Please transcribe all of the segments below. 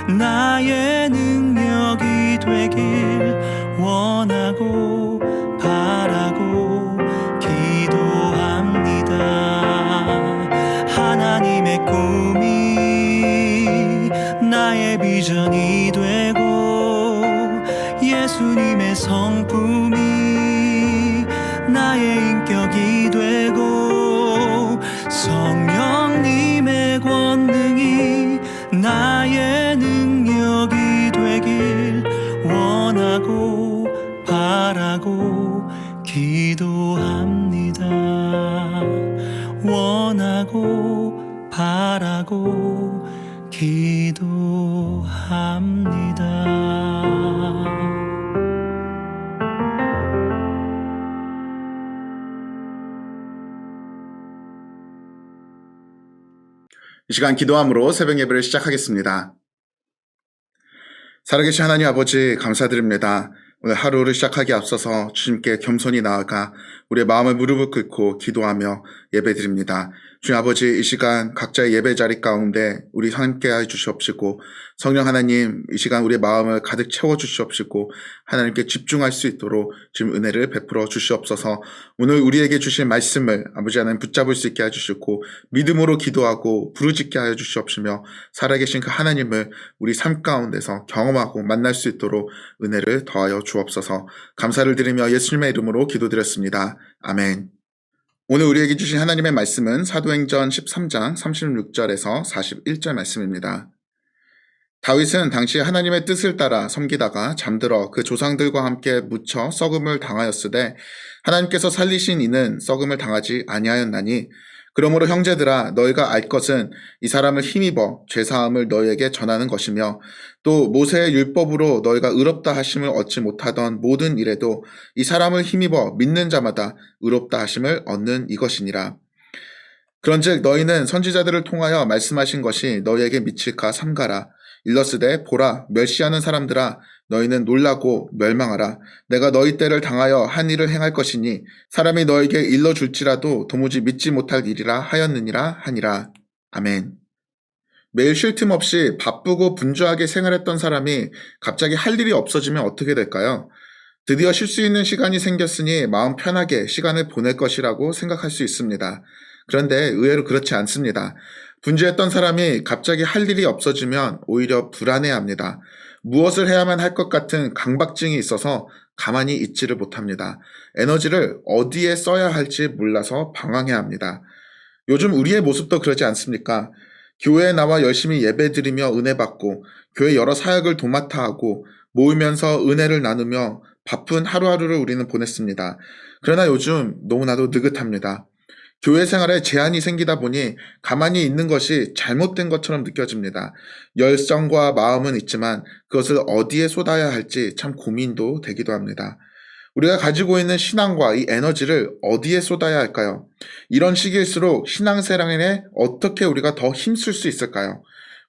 나의 능력이 되길 원하고 바라고 기도합니다. 하나님의 꿈이 나의 비전이 되고 예수님의 성품이 나의 인격이 되고 성령님의 권능이 나의 능력이 되길 원하고 바라고 기도합니다. 원하고 바라고 기도합니다. 이 시간 기도함으로 새벽 예배를 시작하겠습니다. 살아계신 하나님 아버지 감사드립니다. 오늘 하루를 시작하기에 앞서서 주님께 겸손히 나아가 우리의 마음을 무릎을 꿇고 기도하며 예배드립니다. 주님 아버지, 이 시간 각자의 예배 자리 가운데 우리 함께 해 주시옵시고 성령 하나님, 이 시간 우리의 마음을 가득 채워 주시옵시고 하나님께 집중할 수 있도록 지금 은혜를 베풀어 주시옵소서. 오늘 우리에게 주신 말씀을 아버지 하나님 붙잡을 수 있게 해주시고 믿음으로 기도하고 부르짖게 하여 주시옵시며 살아계신 그 하나님을 우리 삶 가운데서 경험하고 만날 수 있도록 은혜를 더하여 주옵소서. 감사를 드리며 예수님의 이름으로 기도드렸습니다. 아멘. 오늘 우리에게 주신 하나님의 말씀은 사도행전 13장 36절에서 41절 말씀입니다. 다윗은 당시 하나님의 뜻을 따라 섬기다가 잠들어 그 조상들과 함께 묻혀 썩음을 당하였으되 하나님께서 살리신 이는 썩음을 당하지 아니하였나니 그러므로 형제들아 너희가 알 것은 이 사람을 힘입어 죄사함을 너희에게 전하는 것이며 또 모세의 율법으로 너희가 의롭다 하심을 얻지 못하던 모든 일에도 이 사람을 힘입어 믿는 자마다 의롭다 하심을 얻는 이것이니라. 그런즉 너희는 선지자들을 통하여 말씀하신 것이 너희에게 미칠까 삼가라. 일러스되 보라 멸시하는 사람들아 너희는 놀라고 멸망하라. 내가 너희 때를 당하여 한 일을 행할 것이니 사람이 너에게 일러줄지라도 도무지 믿지 못할 일이라 하였느니라 하니라. 아멘. 매일 쉴 틈 없이 바쁘고 분주하게 생활했던 사람이 갑자기 할 일이 없어지면 어떻게 될까요? 드디어 쉴 수 있는 시간이 생겼으니 마음 편하게 시간을 보낼 것이라고 생각할 수 있습니다. 그런데 의외로 그렇지 않습니다. 분주했던 사람이 갑자기 할 일이 없어지면 오히려 불안해합니다. 무엇을 해야만 할 것 같은 강박증이 있어서 가만히 있지를 못합니다. 에너지를 어디에 써야 할지 몰라서 방황해합니다. 요즘 우리의 모습도 그러지 않습니까? 교회에 나와 열심히 예배드리며 은혜 받고 교회 여러 사역을 도맡아 하고 모이면서 은혜를 나누며 바쁜 하루하루를 우리는 보냈습니다. 그러나 요즘 너무나도 느긋합니다. 교회 생활에 제한이 생기다 보니 가만히 있는 것이 잘못된 것처럼 느껴집니다. 열정과 마음은 있지만 그것을 어디에 쏟아야 할지 참 고민도 되기도 합니다. 우리가 가지고 있는 신앙과 이 에너지를 어디에 쏟아야 할까요? 이런 시기일수록 신앙생활에 어떻게 우리가 더 힘쓸 수 있을까요?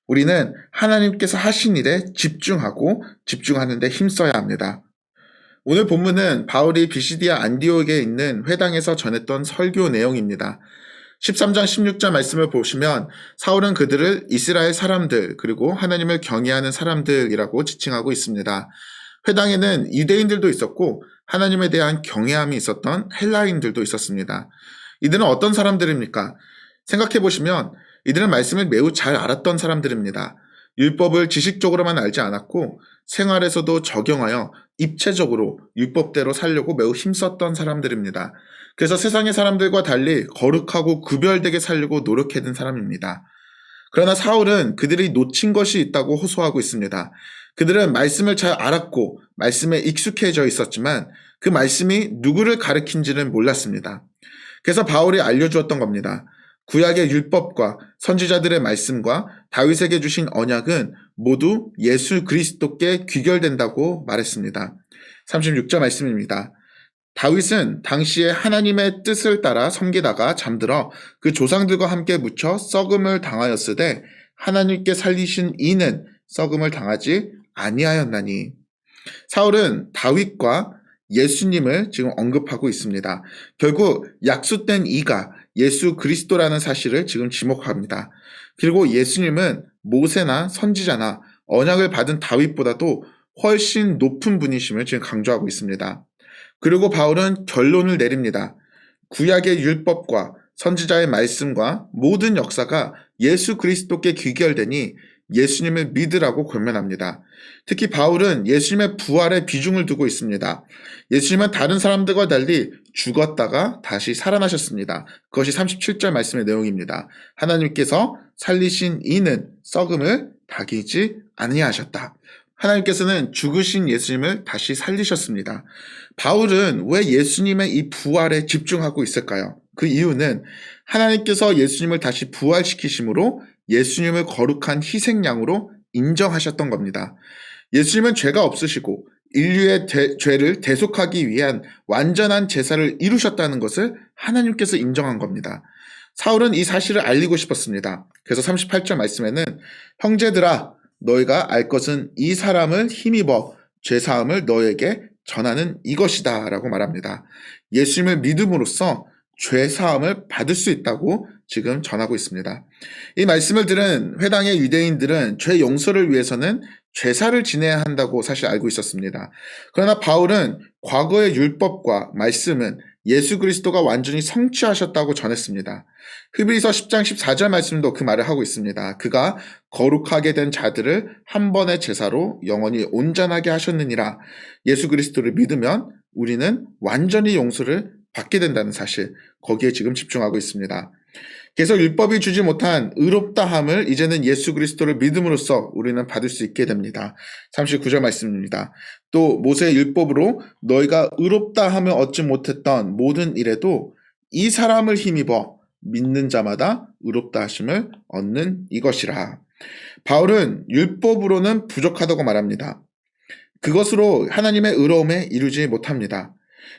우리는 하나님께서 하신 일에 집중하고 집중하는 데 힘써야 합니다. 오늘 본문은 바울이 비시디아 안디옥에 있는 회당에서 전했던 설교 내용입니다. 13장 16절 말씀을 보시면 사울은 그들을 이스라엘 사람들 그리고 하나님을 경외하는 사람들이라고 지칭하고 있습니다. 회당에는 유대인들도 있었고 하나님에 대한 경외함이 있었던 헬라인들도 있었습니다. 이들은 어떤 사람들입니까? 생각해 보시면 이들은 말씀을 매우 잘 알았던 사람들입니다. 율법을 지식적으로만 알지 않았고 생활에서도 적용하여 입체적으로 율법대로 살려고 매우 힘썼던 사람들입니다. 그래서 세상의 사람들과 달리 거룩하고 구별되게 살려고 노력했던 사람입니다. 그러나 사울은 그들이 놓친 것이 있다고 호소하고 있습니다. 그들은 말씀을 잘 알았고 말씀에 익숙해져 있었지만 그 말씀이 누구를 가리킨지는 몰랐습니다. 그래서 바울이 알려주었던 겁니다. 구약의 율법과 선지자들의 말씀과 다윗에게 주신 언약은 모두 예수 그리스도께 귀결된다고 말했습니다. 36절 말씀입니다. 다윗은 당시에 하나님의 뜻을 따라 섬기다가 잠들어 그 조상들과 함께 묻혀 썩음을 당하였으되 하나님께 살리신 이는 썩음을 당하지 아니하였나니. 사울은 다윗과 예수님을 지금 언급하고 있습니다. 결국 약속된 이가 예수 그리스도라는 사실을 지금 지목합니다. 그리고 예수님은 모세나 선지자나 언약을 받은 다윗보다도 훨씬 높은 분이심을 지금 강조하고 있습니다. 그리고 바울은 결론을 내립니다. 구약의 율법과 선지자의 말씀과 모든 역사가 예수 그리스도께 귀결되니 예수님을 믿으라고 권면합니다. 특히 바울은 예수님의 부활에 비중을 두고 있습니다. 예수님은 다른 사람들과 달리 죽었다가 다시 살아나셨습니다. 그것이 37절 말씀의 내용입니다. 하나님께서 살리신 이는 썩음을 당하지 아니하셨다. 하나님께서는 죽으신 예수님을 다시 살리셨습니다. 바울은 왜 예수님의 이 부활에 집중하고 있을까요? 그 이유는 하나님께서 예수님을 다시 부활시키심으로 예수님을 거룩한 희생양으로 인정하셨던 겁니다. 예수님은 죄가 없으시고 인류의 죄를 대속하기 위한 완전한 제사를 이루셨다는 것을 하나님께서 인정한 겁니다. 사울은 이 사실을 알리고 싶었습니다. 그래서 38절 말씀에는 형제들아 너희가 알 것은 이 사람을 힘입어 죄사함을 너에게 전하는 이것이다 라고 말합니다. 예수님을 믿음으로써 죄사함을 받을 수 있다고 지금 전하고 있습니다. 이 말씀을 들은 회당의 유대인들은 죄 용서를 위해서는 제사를 지내야 한다고 사실 알고 있었습니다. 그러나 바울은 과거의 율법과 말씀은 예수 그리스도가 완전히 성취하셨다고 전했습니다. 히브리서 10장 14절 말씀도 그 말을 하고 있습니다. 그가 거룩하게 된 자들을 한 번의 제사로 영원히 온전하게 하셨느니라. 예수 그리스도를 믿으면 우리는 완전히 용서를 받게 된다는 사실, 거기에 지금 집중하고 있습니다. 그래서 율법이 주지 못한 의롭다함을 이제는 예수 그리스도를 믿음으로써 우리는 받을 수 있게 됩니다. 39절 말씀입니다. 또 모세의 율법으로 너희가 의롭다함을 얻지 못했던 모든 일에도 이 사람을 힘입어 믿는 자마다 의롭다 하심을 얻는 이것이라. 바울은 율법으로는 부족하다고 말합니다. 그것으로 하나님의 의로움에 이루지 못합니다.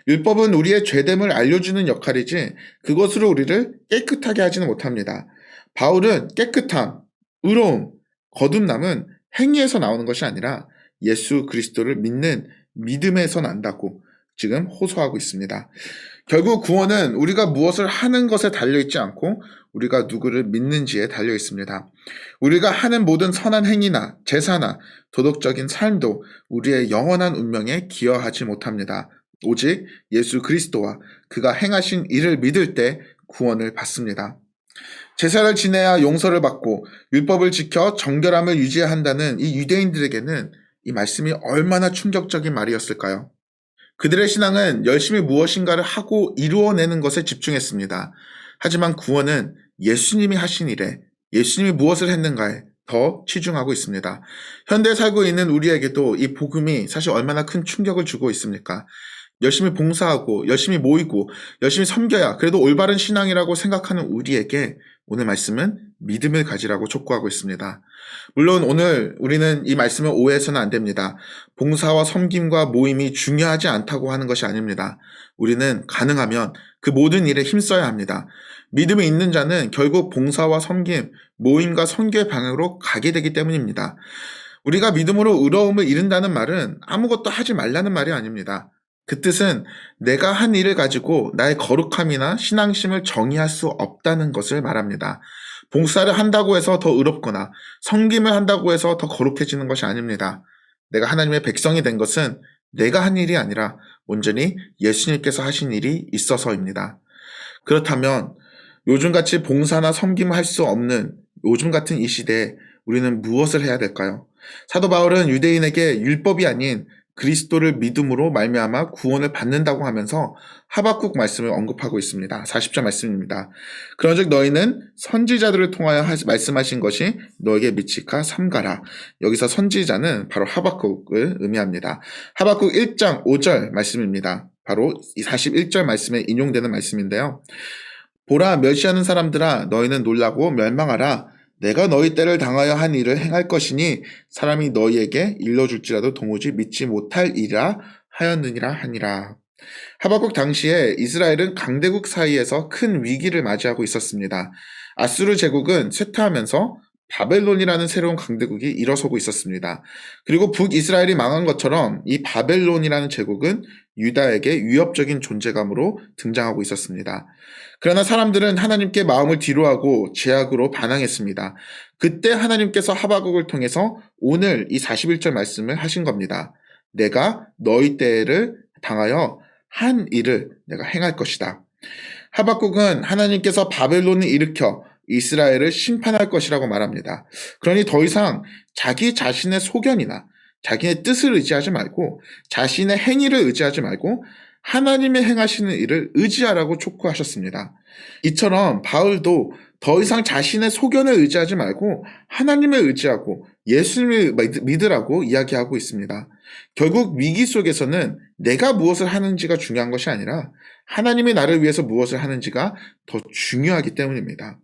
율법은 우리의 죄됨을 알려주는 역할이지 그것으로 우리를 깨끗하게 하지는 못합니다. 바울은 깨끗함, 의로움, 거듭남은 행위에서 나오는 것이 아니라 예수 그리스도를 믿는 믿음에서 난다고 지금 호소하고 있습니다. 결국 구원은 우리가 무엇을 하는 것에 달려있지 않고 우리가 누구를 믿는지에 달려 있습니다. 우리가 하는 모든 선한 행위나 제사나 도덕적인 삶도 우리의 영원한 운명에 기여하지 못합니다. 오직 예수 그리스도와 그가 행하신 일을 믿을 때 구원을 받습니다. 제사를 지내야 용서를 받고 율법을 지켜 정결함을 유지해야 한다는 이 유대인들에게는 이 말씀이 얼마나 충격적인 말이었을까요? 그들의 신앙은 열심히 무엇인가를 하고 이루어내는 것에 집중했습니다. 하지만 구원은 예수님이 하신 일에, 예수님이 무엇을 했는가에 더 치중하고 있습니다. 현대에 살고 있는 우리에게도 이 복음이 사실 얼마나 큰 충격을 주고 있습니까? 열심히 봉사하고 열심히 모이고 열심히 섬겨야 그래도 올바른 신앙이라고 생각하는 우리에게 오늘 말씀은 믿음을 가지라고 촉구하고 있습니다. 물론 오늘 우리는 이 말씀을 오해해서는 안 됩니다. 봉사와 섬김과 모임이 중요하지 않다고 하는 것이 아닙니다. 우리는 가능하면 그 모든 일에 힘써야 합니다. 믿음이 있는 자는 결국 봉사와 섬김, 모임과 선교의 방향으로 가게 되기 때문입니다. 우리가 믿음으로 의로움을 이룬다는 말은 아무것도 하지 말라는 말이 아닙니다. 그 뜻은 내가 한 일을 가지고 나의 거룩함이나 신앙심을 정의할 수 없다는 것을 말합니다. 봉사를 한다고 해서 더 의롭거나 섬김을 한다고 해서 더 거룩해지는 것이 아닙니다. 내가 하나님의 백성이 된 것은 내가 한 일이 아니라 온전히 예수님께서 하신 일이 있어서입니다. 그렇다면 요즘같이 봉사나 섬김을 할 수 없는 요즘 같은 이 시대에 우리는 무엇을 해야 될까요? 사도 바울은 유대인에게 율법이 아닌 그리스도를 믿음으로 말미암아 구원을 받는다고 하면서 하박국 말씀을 언급하고 있습니다. 40절 말씀입니다. 그런즉 너희는 선지자들을 통하여 말씀하신 것이 너에게 미치카 삼가라. 여기서 선지자는 바로 하박국을 의미합니다. 하박국 1장 5절 말씀입니다. 바로 이 41절 말씀에 인용되는 말씀인데요. 보라, 멸시하는 사람들아 너희는 놀라고 멸망하라. 내가 너희 때를 당하여 한 일을 행할 것이니 사람이 너희에게 일러줄지라도 도무지 믿지 못할 일이라 하였느니라 하니라. 하박국 당시에 이스라엘은 강대국 사이에서 큰 위기를 맞이하고 있었습니다. 아수르 제국은 쇠퇴하면서 바벨론이라는 새로운 강대국이 일어서고 있었습니다. 그리고 북이스라엘이 망한 것처럼 이 바벨론이라는 제국은 유다에게 위협적인 존재감으로 등장하고 있었습니다. 그러나 사람들은 하나님께 마음을 뒤로하고 제약으로 반항했습니다. 그때 하나님께서 하박국을 통해서 오늘 이 41절 말씀을 하신 겁니다. 내가 너희 때를 당하여 한 일을 내가 행할 것이다. 하박국은 하나님께서 바벨론을 일으켜 이스라엘을 심판할 것이라고 말합니다. 그러니 더 이상 자기 자신의 소견이나 자기의 뜻을 의지하지 말고 자신의 행위를 의지하지 말고 하나님의 행하시는 일을 의지하라고 촉구하셨습니다. 이처럼 바울도 더 이상 자신의 소견을 의지하지 말고 하나님을 의지하고 예수님을 믿으라고 이야기하고 있습니다. 결국 위기 속에서는 내가 무엇을 하는지가 중요한 것이 아니라 하나님이 나를 위해서 무엇을 하는지가 더 중요하기 때문입니다.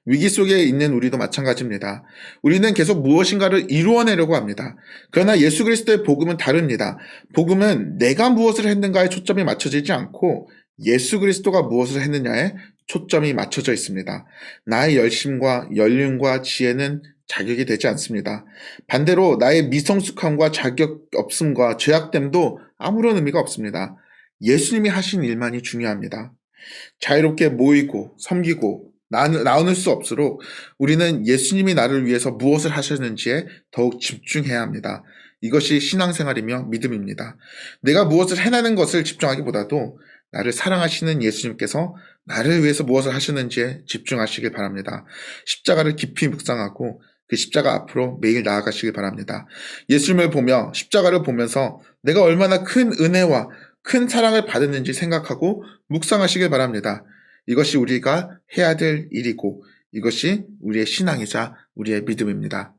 위기 속에 있는 우리도 마찬가지입니다. 우리는 계속 무엇인가를 이루어내려고 합니다. 그러나 예수 그리스도의 복음은 다릅니다. 복음은 내가 무엇을 했는가에 초점이 맞춰지지 않고 예수 그리스도가 무엇을 했느냐에 초점이 맞춰져 있습니다. 나의 열심과 연륜과 지혜는 자격이 되지 않습니다. 반대로 나의 미성숙함과 자격 없음과 죄악됨도 아무런 의미가 없습니다. 예수님이 하신 일만이 중요합니다. 자유롭게 모이고 섬기고 나눌 수 없도록 우리는 예수님이 나를 위해서 무엇을 하셨는지에 더욱 집중해야 합니다. 이것이 신앙생활이며 믿음입니다. 내가 무엇을 해내는 것을 집중하기보다도 나를 사랑하시는 예수님께서 나를 위해서 무엇을 하셨는지에 집중하시길 바랍니다. 십자가를 깊이 묵상하고 그 십자가 앞으로 매일 나아가시길 바랍니다. 예수님을 보며 십자가를 보면서 내가 얼마나 큰 은혜와 큰 사랑을 받았는지 생각하고 묵상하시길 바랍니다. 이것이 우리가 해야 될 일이고 이것이 우리의 신앙이자 우리의 믿음입니다.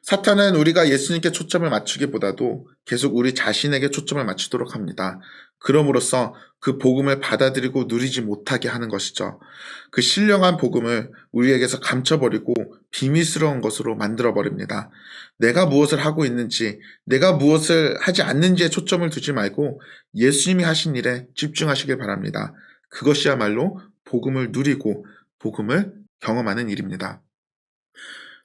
사탄은 우리가 예수님께 초점을 맞추기보다도 계속 우리 자신에게 초점을 맞추도록 합니다. 그럼으로써 그 복음을 받아들이고 누리지 못하게 하는 것이죠. 그 신령한 복음을 우리에게서 감춰버리고 비밀스러운 것으로 만들어버립니다. 내가 무엇을 하고 있는지, 내가 무엇을 하지 않는지에 초점을 두지 말고 예수님이 하신 일에 집중하시길 바랍니다. 그것이야말로 복음을 누리고 복음을 경험하는 일입니다.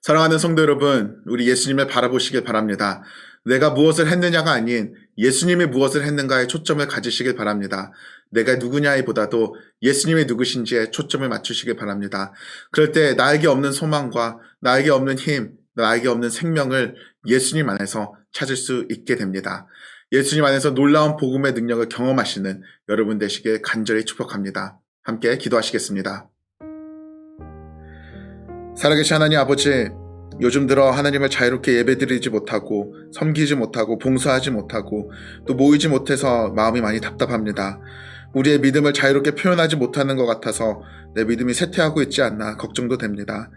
사랑하는 성도 여러분, 우리 예수님을 바라보시길 바랍니다. 내가 무엇을 했느냐가 아닌 예수님이 무엇을 했는가에 초점을 가지시길 바랍니다. 내가 누구냐에 보다도 예수님이 누구신지에 초점을 맞추시길 바랍니다. 그럴 때 나에게 없는 소망과 나에게 없는 힘, 나에게 없는 생명을 예수님 안에서 찾을 수 있게 됩니다. 예수님 안에서 놀라운 복음의 능력을 경험하시는 여러분 되시길 간절히 축복합니다. 함께 기도하시겠습니다. 살아계신 하나님 아버지, 요즘 들어 하나님을 자유롭게 예배드리지 못하고 섬기지 못하고 봉사하지 못하고 또 모이지 못해서 마음이 많이 답답합니다. 우리의 믿음을 자유롭게 표현하지 못하는 것 같아서 내 믿음이 쇠퇴하고 있지 않나 걱정도 됩니다.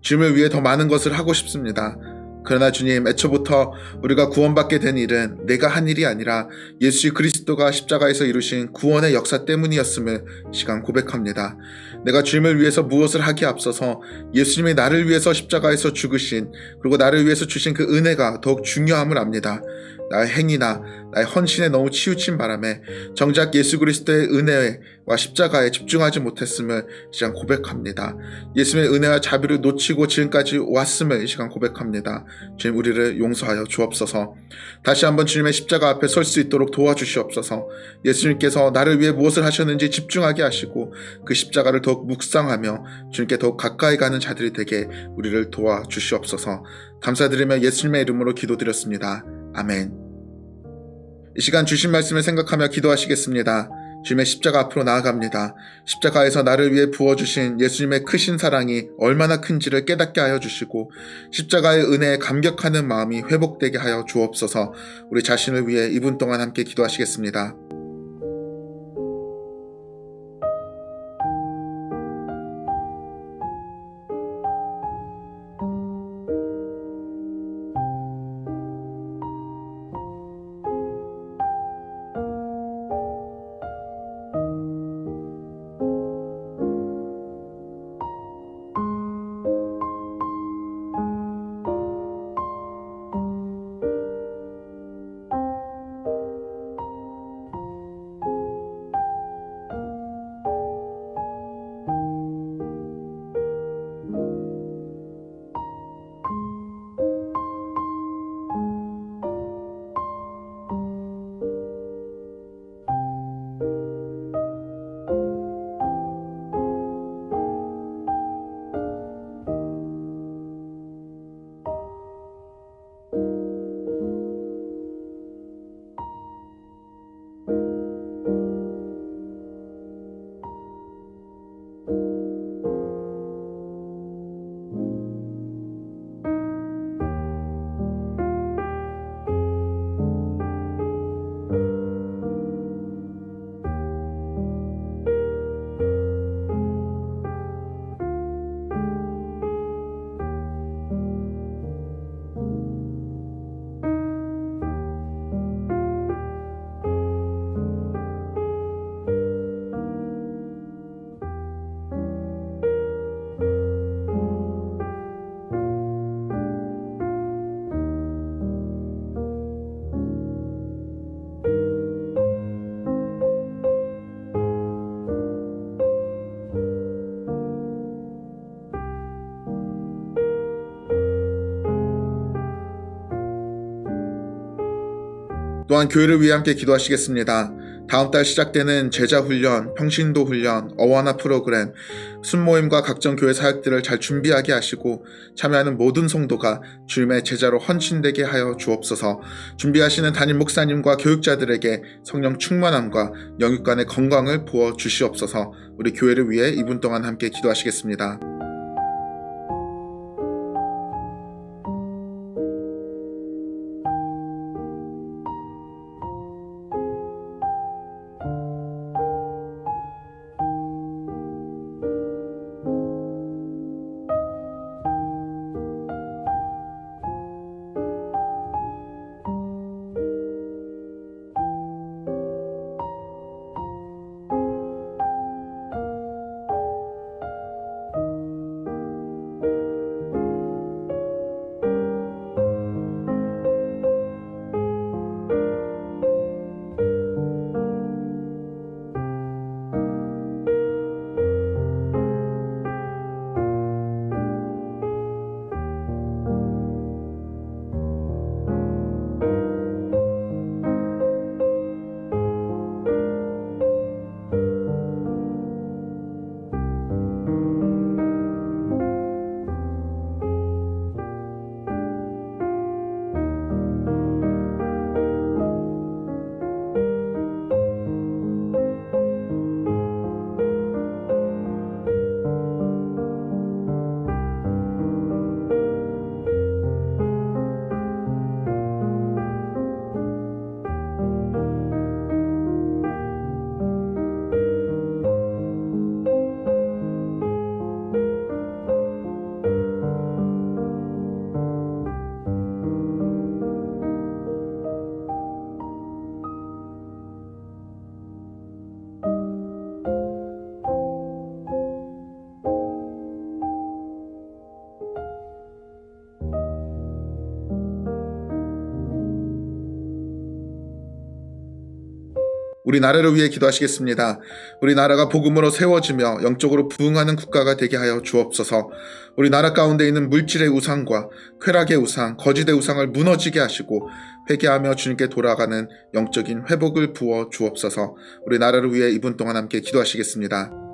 주님을 위해 더 많은 것을 하고 싶습니다. 그러나 주님, 애초부터 우리가 구원받게 된 일은 내가 한 일이 아니라 예수 그리스도가 십자가에서 이루신 구원의 역사 때문이었음을 시간 고백합니다. 내가 주님을 위해서 무엇을 하기에 앞서서 예수님이 나를 위해서 십자가에서 죽으신, 그리고 나를 위해서 주신 그 은혜가 더욱 중요함을 압니다. 나의 행위나 나의 헌신에 너무 치우친 바람에 정작 예수 그리스도의 은혜와 십자가에 집중하지 못했음을 이 시간 고백합니다. 예수님의 은혜와 자비를 놓치고 지금까지 왔음을 이 시간 고백합니다. 주님, 우리를 용서하여 주옵소서. 다시 한번 주님의 십자가 앞에 설 수 있도록 도와주시옵소서. 예수님께서 나를 위해 무엇을 하셨는지 집중하게 하시고 그 십자가를 더욱 묵상하며 주님께 더욱 가까이 가는 자들이 되게 우리를 도와주시옵소서. 감사드리며 예수님의 이름으로 기도드렸습니다. 아멘. 이 시간 주신 말씀을 생각하며 기도하시겠습니다. 주님의 십자가 앞으로 나아갑니다. 십자가에서 나를 위해 부어주신 예수님의 크신 사랑이 얼마나 큰지를 깨닫게 하여 주시고 십자가의 은혜에 감격하는 마음이 회복되게 하여 주옵소서. 우리 자신을 위해 2분 동안 함께 기도하시겠습니다. 또한 교회를 위해 함께 기도하시겠습니다. 다음 달 시작되는 제자훈련, 평신도 훈련, 어원화 프로그램, 순모임과 각종 교회 사역들을 잘 준비하게 하시고 참여하는 모든 성도가 주님의 제자로 헌신되게 하여 주옵소서. 준비하시는 담임 목사님과 교육자들에게 성령 충만함과 영육간의 건강을 부어 주시옵소서. 우리 교회를 위해 2분 동안 함께 기도하시겠습니다. 우리 나라를 위해 기도하시겠습니다. 우리 나라가 복음으로 세워지며 영적으로 부흥하는 국가가 되게 하여 주옵소서. 우리 나라 가운데 있는 물질의 우상과 쾌락의 우상, 거짓의 우상을 무너지게 하시고 회개하며 주님께 돌아가는 영적인 회복을 부어 주옵소서. 우리 나라를 위해 2분 동안 함께 기도하시겠습니다.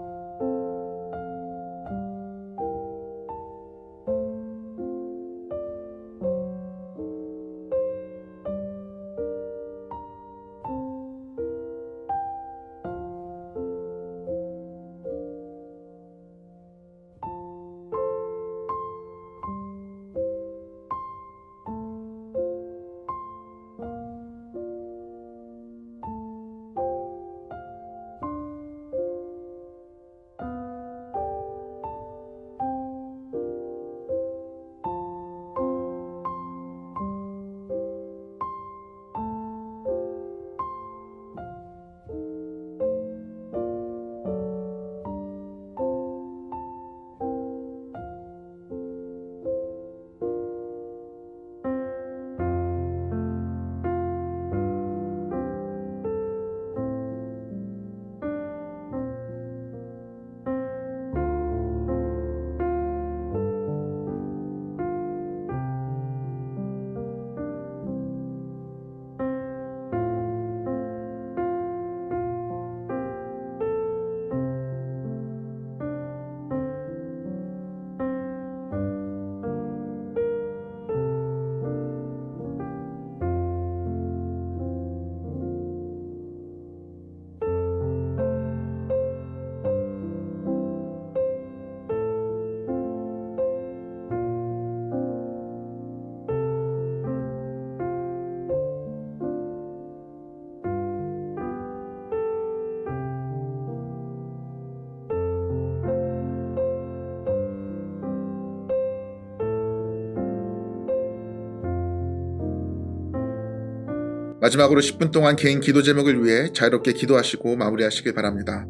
마지막으로 10분 동안 개인 기도 제목을 위해 자유롭게 기도하시고 마무리하시길 바랍니다.